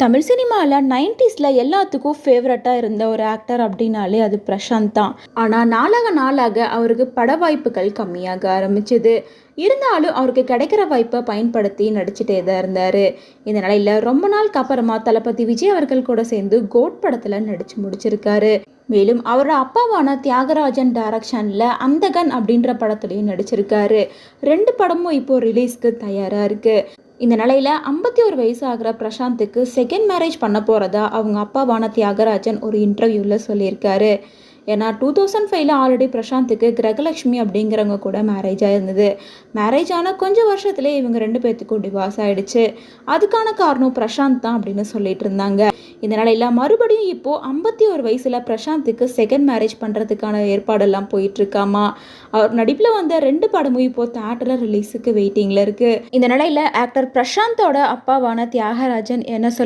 தமிழ் சினிமாவில் 90s எல்லாத்துக்கும் ஃபேவரட்டாக இருந்த ஒரு ஆக்டர் அப்படின்னாலே அது பிரசாந்த் தான். ஆனால் நாளாக நாளாக அவருக்கு பட வாய்ப்புகள் கம்மியாக ஆரம்பிச்சது. இருந்தாலும் அவருக்கு கிடைக்கிற வாய்ப்பை பயன்படுத்தி நடிச்சுட்டே தான் இருந்தார். இந்த நிலையில் ரொம்ப நாளுக்கு அப்புறமா தளபதி விஜய் அவர்கள் கூட சேர்ந்து கோட் படத்தில் நடித்து முடிச்சிருக்காரு. மேலும் அவரோட அப்பாவான தியாகராஜன் டைரக்ஷனில் அந்தகன் அப்படின்ற படத்துலையும் நடிச்சிருக்காரு. 2 படமும் இப்போ ரிலீஸ்க்கு தயாராக இருக்குது. இந்த நிலையில் 51 வயசு ஆகிற பிரசாந்துக்கு செகண்ட் மேரேஜ் பண்ண போகிறதா அவங்க அப்பாவான தியாகராஜன் ஒரு இன்டர்வியூவில் சொல்லியிருக்காரு. ஏன்னா 2005 ஆல்ரெடி பிரசாந்துக்கு கிரகலட்சுமி அப்படிங்கிறவங்க கூட மேரேஜ் ஆயிருந்தது. மேரேஜ் ஆன கொஞ்சம் வருஷத்துலேயே இவங்க 2 பேர்த்துக்கும் டிவோர்ஸ் ஆகிடுச்சு. அதுக்கான காரணம் பிரசாந்த் தான் அப்படின்னு சொல்லிட்டு இருந்தாங்க. இந்த நிலையில் மறுபடியும் இப்போது 51 வயசில் பிரசாந்துக்கு செகண்ட் மேரேஜ் பண்ணுறதுக்கான ஏற்பாடெல்லாம் போயிட்டுருக்காமா. அவர் நடிப்பில் வந்த 2 படமும் இப்போது தியேட்டரில் ரிலீஸுக்கு வெயிட்டிங்கில் இருக்குது. இந்த நிலையில் ஆக்டர் பிரசாந்தோட அப்பாவான தியாகராஜன் என்ன சொல்லி